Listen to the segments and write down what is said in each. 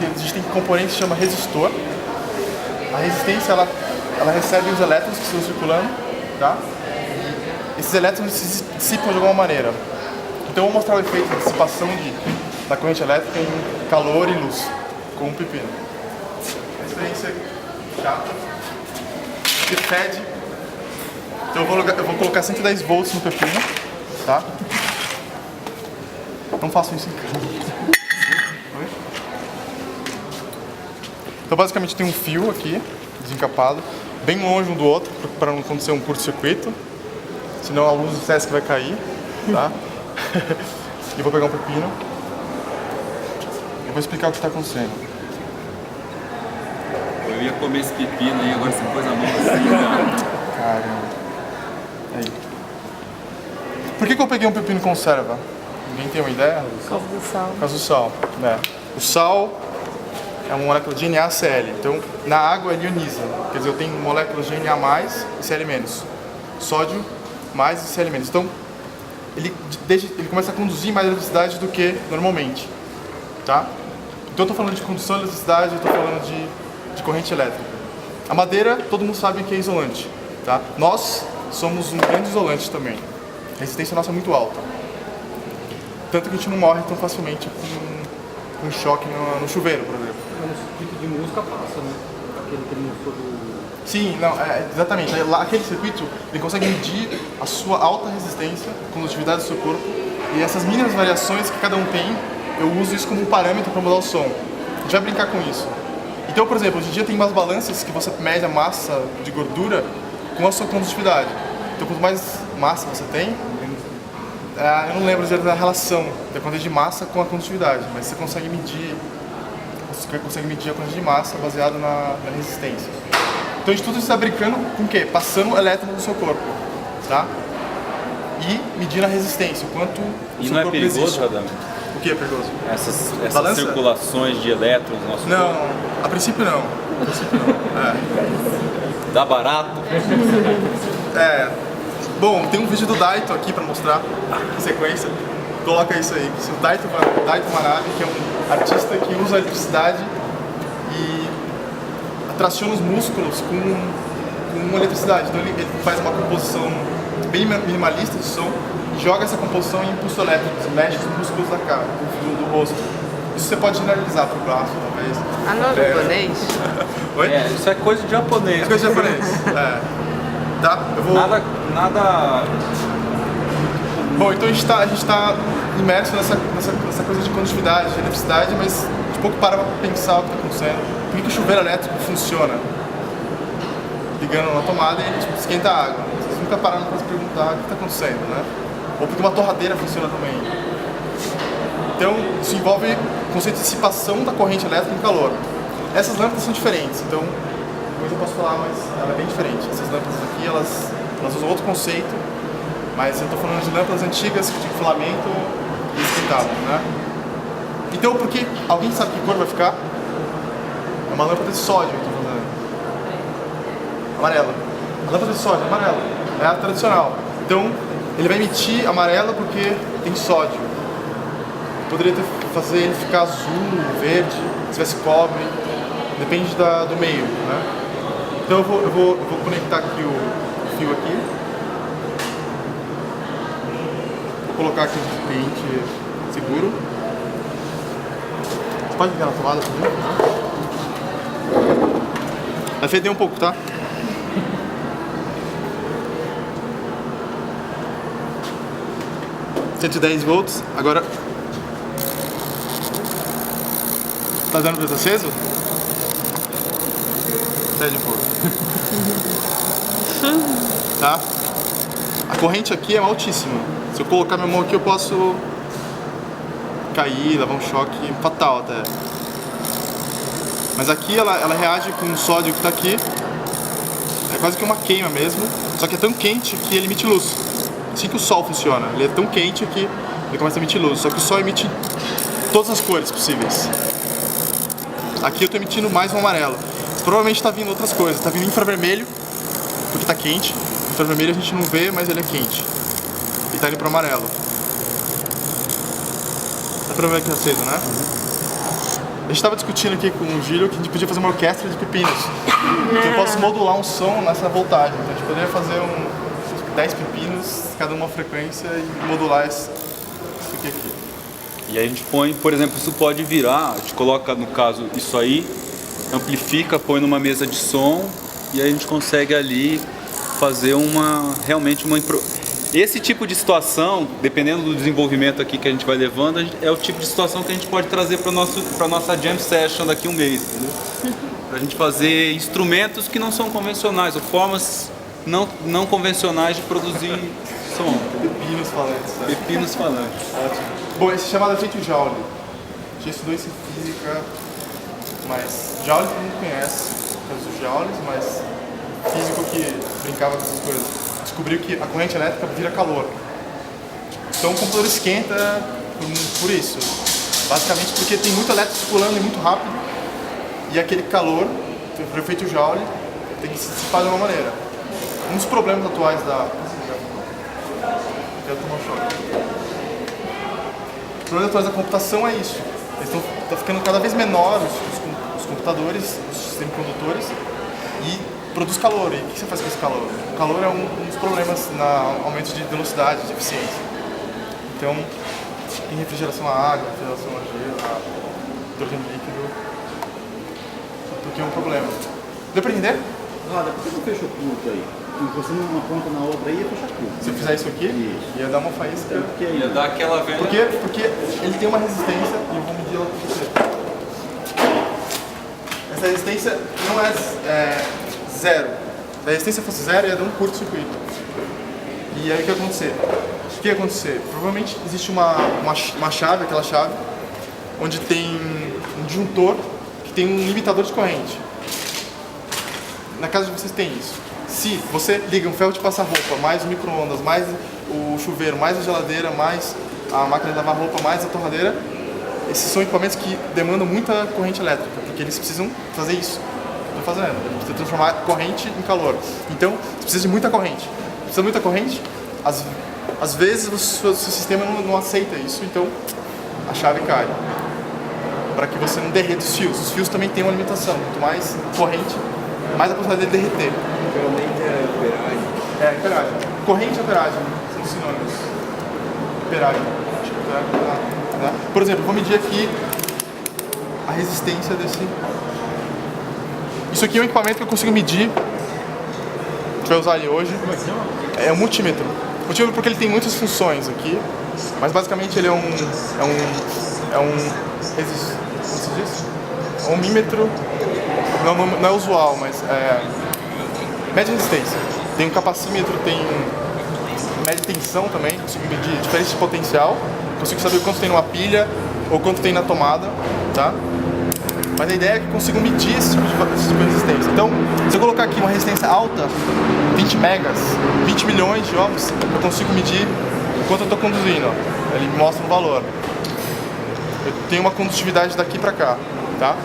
porque existem componentes que se chama resistor. A resistência, ela recebe os elétrons que estão circulando, tá? Esses elétrons se dissipam de alguma maneira. Então eu vou mostrar o efeito de dissipação da corrente elétrica em calor e luz, com um pepino. A experiência chata, que fede. Então eu vou colocar 110 volts no pepino, tá? Não façam isso em casa. Então basicamente tem um fio aqui, desencapado, bem longe um do outro, para não acontecer um curto-circuito. Senão a luz do Sesc vai cair, tá? E vou pegar um pepino. Eu vou explicar o que está acontecendo. Eu ia comer esse pepino aí, agora você pôs a mão assim, cara. Caramba. Aí. Por que eu peguei um pepino conserva? Ninguém tem uma ideia? Por causa do sal. Por causa do sal, né? O sal é uma molécula de NaCl. Então, na água ele ioniza. Quer dizer, eu tenho moléculas de Na+, e Cl-. Sódio mais e Cl-. Então, ele começa a conduzir mais eletricidade do que normalmente, tá? Então eu estou falando de condução de eletricidade, eu estou falando de corrente elétrica. A madeira, todo mundo sabe que é isolante, tá? Nós somos um grande isolante também. A resistência nossa é muito alta. Tanto que a gente não morre tão facilmente com um choque no chuveiro, por exemplo. No circuito de música passa, né? Aquele que ele mostrou do... Sim, não, exatamente. Aquele circuito, ele consegue medir a sua alta resistência, a condutividade do seu corpo, e essas mínimas variações que cada um tem, eu uso isso como um parâmetro para mudar o som. A gente vai brincar com isso. Então, por exemplo, hoje em dia tem umas balanças que você mede a massa de gordura com a sua condutividade. Então, quanto mais massa você tem, eu não lembro da relação da quantidade de massa com a condutividade, mas você consegue medir a quantidade de massa baseado na resistência. Então, de tudo isso está brincando com o quê? Passando elétrons no seu corpo, tá? E medindo a resistência, o quanto o seu corpo resiste. E não é perigoso, Radame? O que é perigoso? Essas circulações de elétrons no nosso corpo? Não, a princípio não. A princípio não. Dá barato? Bom, tem um vídeo do Daito aqui para mostrar em sequência. Coloca isso aí. O Daito Manabe, que é um artista que usa a eletricidade e traciona os músculos com eletricidade. Então ele faz uma composição bem minimalista de som e joga essa composição em impulso elétrico, mexe os músculos da cara, do rosto. Isso você pode generalizar para o braço, talvez. Ah, não é japonês? Oi? Isso é coisa de japonês. É coisa de japonês. Tá? Eu vou... Nada... Bom, então a gente tá imerso nessa coisa de condutividade, de eletricidade, mas de pouco para pensar o que está acontecendo. Por que o chuveiro elétrico funciona? Ligando na tomada e a gente esquenta a água. Vocês nunca pararam para se perguntar o que está acontecendo, né? Ou porque uma torradeira funciona também. Então, isso envolve o conceito de dissipação da corrente elétrica em calor. Essas lâmpadas são diferentes, então, hoje eu posso falar, mas ela é bem diferente. Essas lâmpadas aqui, elas usam outro conceito, mas eu estou falando de lâmpadas antigas que tinham filamento e esquentavam, né? Então, porque alguém sabe que cor vai ficar? É uma lâmpada de sódio que eu estou fazendo. Amarela. A lâmpada de sódio é amarela. É a tradicional. Então, ele vai emitir amarela porque tem sódio. Poderia fazer ele ficar azul, verde, se tivesse cobre. Depende do meio, né? Então eu vou conectar aqui o fio aqui. Vou colocar aqui um pente seguro. Você pode ligar na tomada por mim? Vai feder um pouco, tá? $110 volts. Agora... Tá dando pra estar aceso? Cede um pouco. Tá? A corrente aqui é altíssima. Se eu colocar minha mão aqui eu posso cair, levar um choque fatal até. Mas aqui ela reage com o sódio que está aqui. É quase que uma queima mesmo. Só que é tão quente que ele emite luz. Assim que o sol funciona. Ele é tão quente que ele começa a emitir luz. Só que o sol emite todas as cores possíveis. Aqui eu estou emitindo mais um amarelo. Mas provavelmente está vindo outras coisas. Está vindo infravermelho, porque está quente. Infravermelho a gente não vê, mas ele é quente. E está indo para o amarelo. Dá para ver que está aceso, né? gente estava discutindo aqui com o Gílio que a gente podia fazer uma orquestra de pepinos. Que eu posso modular um som nessa voltagem. Então a gente poderia fazer 10 pepinos, cada uma frequência e modular isso aqui. E aí a gente põe, por exemplo, isso pode virar, a gente coloca, no caso, isso aí, amplifica, põe numa mesa de som e aí a gente consegue ali fazer realmente uma Esse tipo de situação, dependendo do desenvolvimento aqui que a gente vai levando, é o tipo de situação que a gente pode trazer para nossa jam session daqui a um mês, entendeu? Pra gente fazer instrumentos que não são convencionais, ou formas não convencionais de produzir som. Pepinos falantes. Né? Pepinos falantes. Ótimo. Bom, esse é chamado efeito Joule. Já estudou isso em física, mas Joule todo mundo conhece, os Joules, mas físico que brincava com essas coisas descobriu que a corrente elétrica vira calor. Então o computador esquenta por isso. Basicamente porque tem muito elétron circulando e muito rápido, e aquele calor, por efeito Joule, tem que se dissipar de uma maneira. Um dos problemas atuais da... Eu tomo um choque. Os problemas atuais da computação é isso. Eles estão ficando cada vez menores, os computadores, os semicondutores, e produz calor. E o que você faz com esse calor? O calor é um dos problemas no aumento de velocidade, de eficiência. Então, tem refrigeração a água, refrigeração a gelo, a hidrogênio líquido, porque é um problema. Deu pra entender? Nada, por que não fechou curto aí? Você numa ponta na outra aí ia fechar curto. Se eu fizer isso aqui, ia dar uma faísca. Ia dar aquela velha... Porque ele tem uma resistência, e eu vou medir ela pra você. Essa resistência não é zero. Se a resistência fosse zero, ia dar um curto-circuito. E aí o que ia acontecer? O que ia acontecer? Provavelmente existe uma chave, aquela chave, onde tem um disjuntor que tem um limitador de corrente. Na casa de vocês tem isso. Se você liga um ferro de passar roupa, mais o micro-ondas, mais o chuveiro, mais a geladeira, mais a máquina de lavar roupa, mais a torradeira, esses são equipamentos que demandam muita corrente elétrica, porque eles precisam fazer isso. Estou fazendo, precisa transformar corrente em calor. Então, você precisa de muita corrente. Precisa de muita corrente, às vezes o seu sistema não aceita isso, então a chave cai. Para que você não derreta os fios. Os fios também têm uma limitação. Quanto mais corrente, mais a possibilidade dele derreter. Geralmente é operagem. É, amperagem. Corrente e amperagem são sinônimos. Amperagem. Acho que amperagem tá. Por exemplo, eu vou medir aqui a resistência desse... Isso aqui é um equipamento que eu consigo medir. A gente vai usar ele hoje. É um multímetro. Multímetro porque ele tem muitas funções aqui, mas basicamente ele é um como se diz? Ohmímetro. Não é usual, mas mede resistência. Tem um capacímetro, tem mede tensão também, consigo medir diferença de potencial, consigo saber quanto tem numa pilha ou quanto tem na tomada, tá? Mas a ideia é que eu consigo medir esse tipo de resistência. Então, se eu colocar aqui uma resistência alta, 20 megas, 20 milhões de ohms, eu consigo medir o quanto eu estou conduzindo. Ó. Ele me mostra um valor. Eu tenho uma condutividade daqui para cá, tá?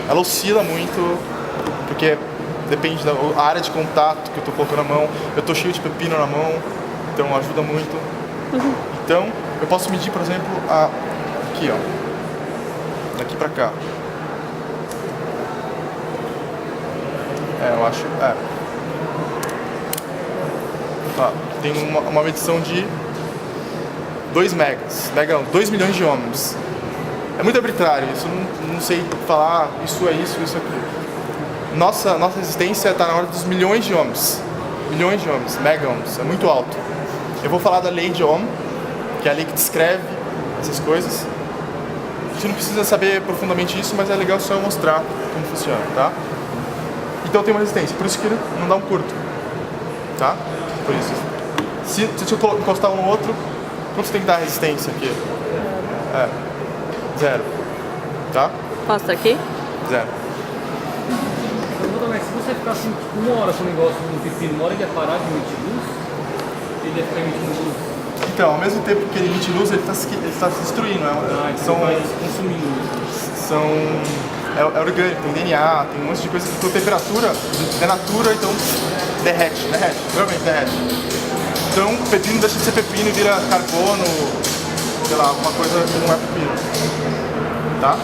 Ela oscila muito, porque depende da área de contato que eu estou colocando na mão. Eu estou cheio de pepino na mão, então ajuda muito. Então, eu posso medir, por exemplo, aqui, ó, daqui para cá. Eu acho, tem uma medição de 2 megas, 2 milhões de ohms. É muito arbitrário, isso não sei falar, isso é isso, isso é aquilo. Nossa resistência está na ordem dos milhões de ohms. Milhões de ohms, mega ohms, é muito alto. Eu vou falar da lei de Ohm, que é a lei que descreve essas coisas. A gente não precisa saber profundamente isso, mas é legal só eu mostrar como funciona, tá? Então tem uma resistência, por isso que não dá um curto, tá? Por isso. Se eu encostar um no outro, quanto tem que dar a resistência aqui? 0, tá? Posso aqui? 0. Mas se você ficar assim, uma hora com o negócio do pepino, uma hora ele ia parar de emitir luz, ele ia ficar emitindo luz. Então, ao mesmo tempo que ele emite luz, ele está se destruindo. Então vai consumindo luz. É orgânico, tem DNA, tem um monte de coisa que por temperatura denatura, então derrete, realmente derrete. Então o pepino deixa de ser pepino e vira carbono, sei lá, alguma coisa que não é pepino. Tá?